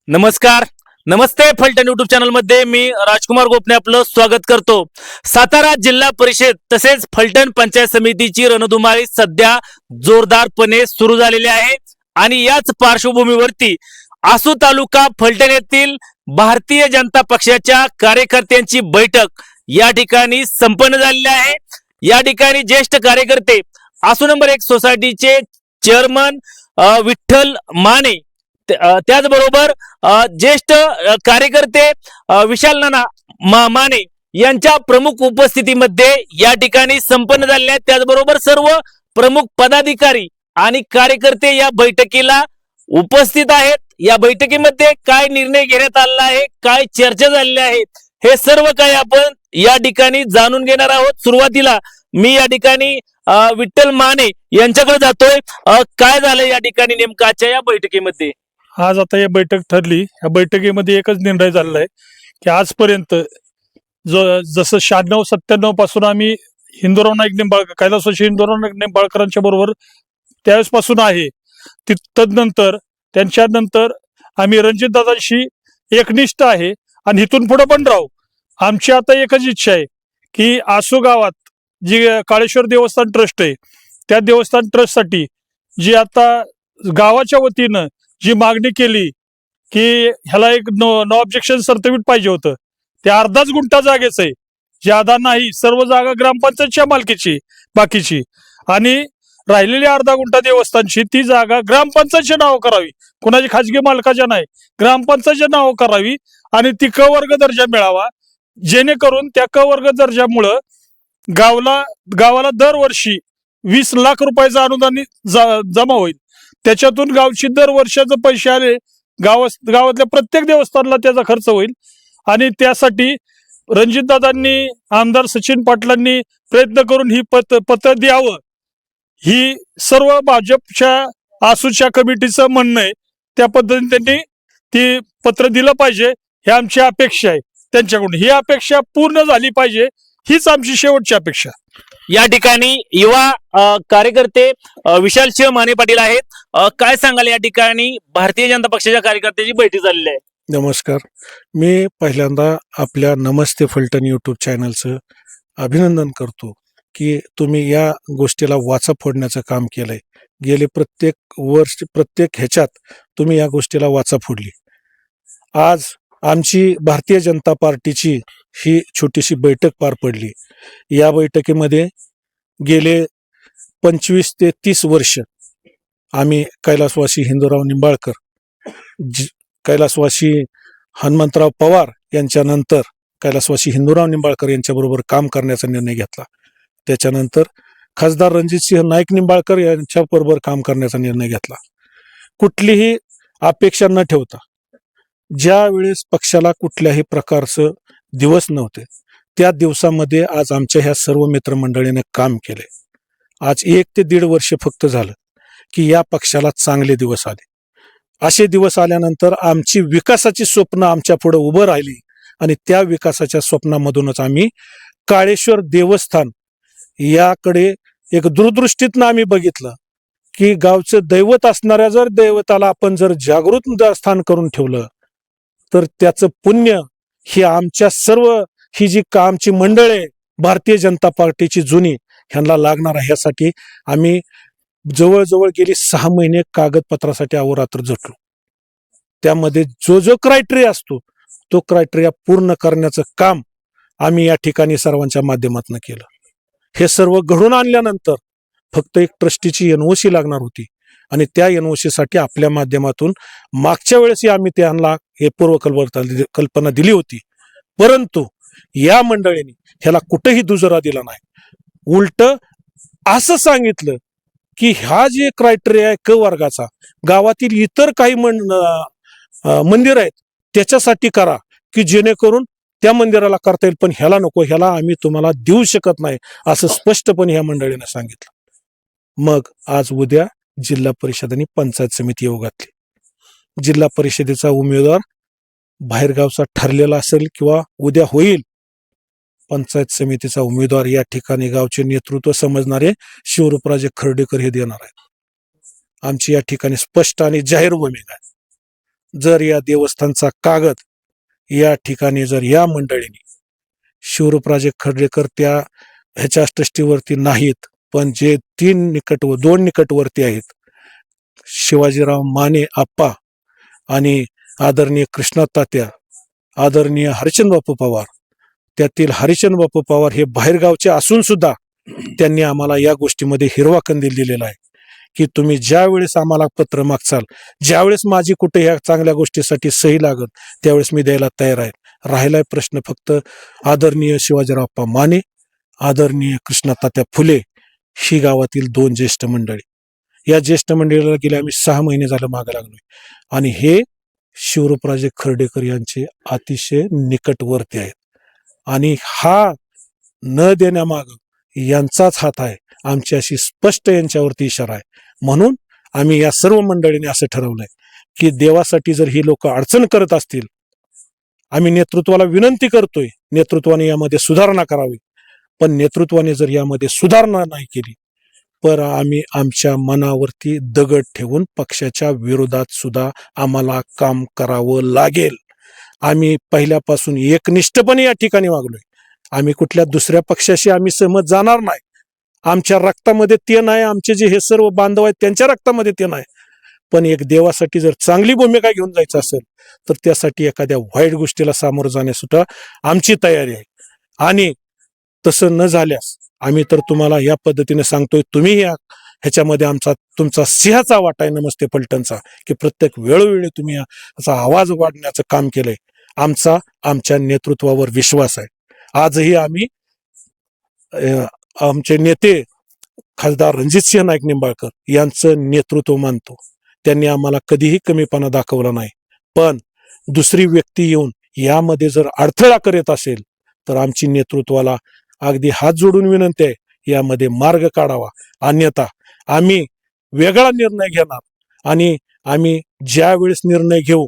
नमस्कार. नमस्ते Phaltan YouTube channel मध्ये मी राजकुमार गोपने आपलं स्वागत करतो. सातारा जिल्हा परिषद तसेच फलटण पंचायत समितीची रणधुमाळी सध्या जोरदारपणे सुरू झालेली आहे आणि याच पार्श्वभूमीवरती आसू तालुका फलटण येथील भारतीय जनता पक्षाच्या कार्यकर्त्यांची बैठक या ठिकाणी संपन्न झालेली आहे. या ठिकाणी ज्येष्ठ कार्यकर्ते आसू नंबर 1 सोसायटीचे चेअरमन विठ्ठल माने, त्याचबरोबर ज्येष्ठ कार्यकर्ते विशाल नाना माने यांच्या प्रमुख उपस्थितीमध्ये या ठिकाणी संपन्न झाले आहेत. त्याचबरोबर सर्व प्रमुख पदाधिकारी आणि कार्यकर्ते या बैठकीला उपस्थित आहेत. या बैठकीमध्ये काय निर्णय घेण्यात आला आहे, काय चर्चा झालेली आहे, हे सर्व काही आपण या ठिकाणी जाणून घेणार आहोत. सुरुवातीला मी या ठिकाणी विठ्ठल माने यांच्याकडे जातोय. काय झालं या ठिकाणी नेमकं आजच्या या बैठकीमध्ये? आज आता ही बैठक ठरली. या बैठकीमध्ये एकच निर्णय झालेला आहे की आजपर्यंत जसं 96-97 पासून आम्ही हिंदुराव नाईक निंबाळकर, कैलासवासी हिंदुराव नाईक निंबाळकरांच्या बरोबर त्यावेळेस पासून आहे. तदनंतर त्यांच्यानंतर आम्ही रणजितदादांशी एकनिष्ठ आहे आणि इथून पुढे पण राहू. आमची आता एकच इच्छा आहे की आसू गावात जी काळेश्वर देवस्थान ट्रस्ट आहे, त्या देवस्थान ट्रस्टसाठी जी आता गावाच्या वतीनं जी मागणी केली की ह्याला एक नो ऑब्जेक्शन सर्टिफिकेट पाहिजे होतं, ते अर्धाच गुंठा जागेच आहे, ज्यादा नाही. सर्व जागा ग्रामपंचायतच्या मालकीची बाकीची, आणि राहिलेली अर्धा गुंठा देवस्थानची ती जागा ग्रामपंचायतच्या नाव करावी, कोणाची खाजगी मालकाच्या नाही, ग्रामपंचायतच्या नाव करावी आणि ती क वर्ग दर्जा मिळावा, जेणेकरून त्या क वर्ग दर्जामुळं गावाला दरवर्षी 20 लाख रुपयाचं अनुदान जमा होईल. त्याच्यातून गावची दर वर्षाचे पैसे आले, गावातल्या प्रत्येक देवस्थानला त्याचा खर्च होईल. आणि त्यासाठी रणजितदादांनी, आमदार सचिन पाटलांनी प्रयत्न करून ही पत्र द्यावं, ही सर्व भाजपच्या आसूच्या कमिटीचं म्हणणं आहे. त्या पद्धतीने त्यांनी ती पत्र दिलं पाहिजे, ही आमची अपेक्षा आहे त्यांच्याकडून. ही अपेक्षा पूर्ण झाली पाहिजे, हीच आमची शेवटची अपेक्षा. या ठिकाणी युवा कार्यकर्ते विशाल शिव माने पाटील आहेत. काय सांगाल, या ठिकाणी भारतीय जनता पक्षाच्या कार्यकर्त्याची बैठक झालेली आहे? नमस्कार. मी पहिल्यांदा आपल्या नमस्ते फलटण यूट्यूब चॅनलचं अभिनंदन करतो की तुम्ही या गोष्टीला वाचा फोडण्याचं काम केलंय. गेले प्रत्येक वर्ष, प्रत्येक ह्याच्यात तुम्ही या गोष्टीला वाचा फोडली. आज आमची भारतीय जनता पार्टीची ही छोटीशी बैठक पार पडली. या बैठकीमध्ये गेले 25 ते 30 वर्ष आम्ही कैलासवासी हिंदुराव निंबाळकर, कैलासवासी हनुमंतराव पवार यांच्यानंतर कैलासवासी हिंदुराव निंबाळकर यांच्याबरोबर काम करण्याचा निर्णय घेतला. त्याच्यानंतर खासदार रणजितसिंह नाईक निंबाळकर यांच्याबरोबर काम करण्याचा निर्णय घेतला. कुठलीही अपेक्षा न ठेवता, ज्या वेळेस पक्षाला कुठल्याही प्रकारचं दिवस नव्हते, त्या दिवसामध्ये आज आमच्या ह्या सर्व मित्रमंडळीने काम केले. आज 1 ते 1.5 वर्ष फक्त झालं की या पक्षाला चांगले दिवस आले. असे दिवस आल्यानंतर आमची विकासाची स्वप्न आमच्या पुढे उभं राहिली आणि त्या विकासाच्या स्वप्नामधूनच आम्ही काळेश्वर देवस्थान याकडे एक दूरदृष्टीतनं आम्ही बघितलं की गावचं दैवत असणाऱ्या जर दैवताला आपण जर जागृत स्थान करून ठेवलं तर त्याचं पुण्य ही आमच्या सर्व ही जी आमची मंडळ आहे भारतीय जनता पार्टीची जुनी, ह्यांना लागणार आहे. ह्यासाठी आम्ही जवळजवळ गेली 6 महिने कागदपत्रासाठी अहोरात्र झटलो. त्यामध्ये जो क्रायटेरिया असतो तो क्रायटेरिया पूर्ण करण्याचं काम आम्ही या ठिकाणी सर्वांच्या माध्यमातून केलं. हे सर्व घडून आणल्यानंतर फक्त एक ट्रस्टीची एनओसी लागणार होती आणि त्या एनओसी साठी आपल्या माध्यमातून मागच्या वेळेसही आम्ही त्यांना हे पूर्वकल्पना दिली होती, परंतु या मंडळींनी ह्याला कुठेही दुजोरा दिला नाही. उलट असं सांगितलं की हा जे क्रायटेरिया आहे क वर्गाचा, गावातील इतर काही मंदिर आहेत त्याच्यासाठी करा की जेणेकरून त्या मंदिराला करता येईल, पण ह्याला नको, ह्याला आम्ही तुम्हाला देऊ शकत नाही, असं स्पष्टपणे ह्या मंडळीने सांगितलं. मग आज उद्या जिल्हा परिषद आणि पंचायत समिती येऊ घातली. जिल्हा परिषदेचा उमेदवार बाहेरगावचा ठरलेला असेल किंवा उद्या होईल. पंचायत समितीचा उमेदवार या ठिकाणी गावचे नेतृत्व समजणारे शिवरूपराजे खर्डेकर हे देणार आहेत. आमची या ठिकाणी स्पष्ट आणि जाहीर भूमिका आहे. जर या देवस्थानचा कागद या ठिकाणी जर या मंडळींनी शिवरूपराजे खर्डेकर त्या ह्याच्या ट्रस्टीवरती नाहीत, पण जे दोन निकटवर्ती आहेत, शिवाजीराव माने आप्पा आणि आदरणीय कृष्णा तात्या, आदरणीय हरिचंद बापू पवार, त्यातील हरिचंद बापू पवार हे बाहेरगावचे असून सुद्धा त्यांनी आम्हाला या गोष्टीमध्ये हिरवा कंदील दिलेला आहे की तुम्ही ज्या वेळेस आम्हाला पत्र मागचाल, ज्यावेळेस माझी कुठे ह्या चांगल्या गोष्टीसाठी सही लागत, त्यावेळेस मी द्यायला तयार आहे. राहिलाय प्रश्न फक्त आदरणीय शिवाजीराव माने, आदरणीय कृष्णा तात्या फुले ही गावातील 2 ज्येष्ठ मंडळी. या ज्येष्ठ मंडळीला गेले आम्ही 6 महिने झालं मागे लागलोय आणि हे शिवरूपराजे खर्डेकर यांचे अतिशय निकटवर्ती आहेत आणि हा न देण्यामाग यांचाच हात आहे. आमची अशी स्पष्ट यांच्यावरती इशारा आहे. म्हणून आम्ही या सर्व मंडळीने असं ठरवलंय की देवासाठी जर ही लोक अडचण करत असतील, आम्ही नेतृत्वाला विनंती करतोय, नेतृत्वाने यामध्ये सुधारणा करावी. पण नेतृत्वाने जर यामध्ये सुधारणा नाही केली तर आम्ही आमच्या मनावरती दगड ठेवून पक्षाच्या विरोधात सुद्धा आम्हाला काम करावं लागेल. आम्ही पहिल्यापासून एकनिष्ठपणे या ठिकाणी वागलोय. आम्ही कुठल्या दुसऱ्या पक्षाशी आम्ही सहमत जाणार नाही. आमच्या रक्तामध्ये ते नाही, आमचे जे हे सर्व बांधव आहेत त्यांच्या रक्तामध्ये ते नाही. पण एक देवासाठी जर चांगली भूमिका घेऊन जायचं असेल तर त्यासाठी एखाद्या वाईट गोष्टीला सामोरं जाण्यास सुद्धा आमची तयारी आहे. आणि तसं न झाल्यास आम्ही तर तुम्हाला या पद्धतीने सांगतोय, तुम्ही ह्याच्यामध्ये तुमचा सिंहाचा वाटा आहे नमस्ते फलटणचा, की प्रत्येक वेळोवेळी तुम्ही याचा आवाज वाढण्याचं काम केलंय. आमच्या नेतृत्वावर विश्वास आहे. आजही आम्ही आमचे नेते खासदार रणजितसिंह नाईक निंबाळकर यांचं नेतृत्व मानतो. त्यांनी आम्हाला कधीही कमीपणा दाखवला नाही. पण दुसरी व्यक्ती येऊन यामध्ये जर अडथळा करत असेल तर आमची नेतृत्वाला अगदी हात जोडून विनंती आहे, यामध्ये मार्ग काढावा. अन्यथा आम्ही वेगळा निर्णय घेणार आणि आम्ही ज्या वेळेस निर्णय घेऊ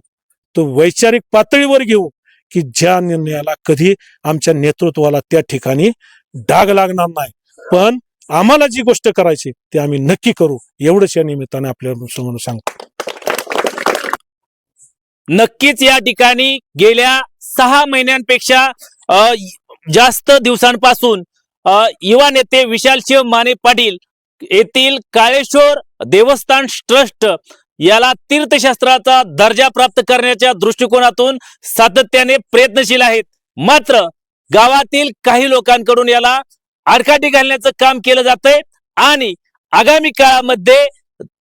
तो वैचारिक पातळीवर घेऊ की ज्या निर्णयाला कधी आमच्या नेतृत्वाला त्या ठिकाणी डाग लागणार नाही. पण आम्हाला जी गोष्ट करायची ती आम्ही नक्की करू, एवढंच या निमित्ताने आपल्याला समोर सांगतो. नक्कीच या ठिकाणी गेल्या 6 महिन्यांपेक्षा जास्त दिवसांपासून युवा नेते विशालसिंह माने पाटील येथील काळेश्वर देवस्थान ट्रस्ट याला तीर्थशास्त्राचा दर्जा प्राप्त करण्याच्या दृष्टिकोनातून सातत्याने प्रयत्नशील आहेत. मात्र गावातील काही लोकांकडून याला आडकाठी घालण्याचं काम केलं जातंय आणि आगामी काळामध्ये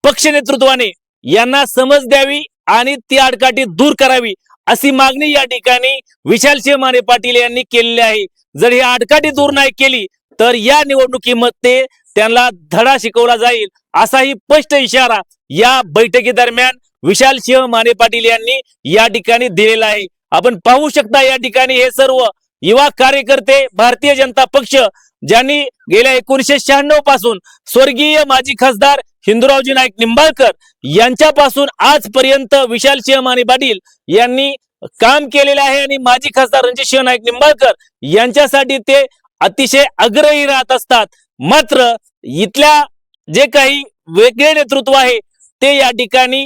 पक्ष नेतृत्वाने यांना समज द्यावी आणि ती आडकाठी दूर करावी अशी मागणी या ठिकाणी विशालसिंह माने पाटील यांनी केलेली आहे. जर ही आडकाठी दूर नाही केली तर या निवडणुकीमध्ये त्यांना धडा शिकवला जाईल असाही स्पष्ट इशारा या बैठकीदरम्यान विशालसिंह माने पाटील यांनी या ठिकाणी दिलेला आहे. आपण पाहू शकता या ठिकाणी हे सर्व युवा कार्यकर्ते भारतीय जनता पक्ष ज्यांनी गेल्या 1996 पासून स्वर्गीय माजी खासदार हिंदूरावजी नाईक निंबाळकर यांच्यापासून आजपर्यंत विशालसिंह माने पाटील यांनी काम केलेले आहे आणि माजी खासदार रणजितसिंह नाईक निंबाळकर यांच्यासाठी ते अतिशय आग्रही राहत असतात. मात्र इथल्या जे काही वेगळे नेतृत्व आहे ते या ठिकाणी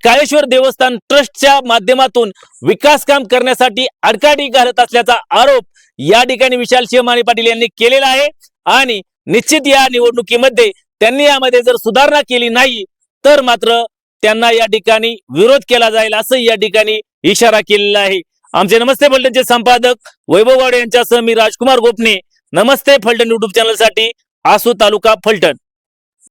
काळेश्वर देवस्थान ट्रस्टच्या माध्यमातून विकास काम करण्यासाठी आडकाठी घालत असल्याचा आरोप या ठिकाणी विशालसिंह माने पाटील यांनी केलेला आहे. आणि निश्चित या निवडणुकीमध्ये त्यांनी यामध्ये जर सुधारणा केली नाही तर मात्र त्यांना या ठिकाणी विरोध केला जाईल असं या ठिकाणी इशारा केलेला आहे. आमचे नमस्ते फलटणचे संपादक वैभव गावडे यांच्यासह मी राजकुमार गोपने, नमस्ते फलटण युट्यूब चॅनल साठी आसू तालुका फलटण.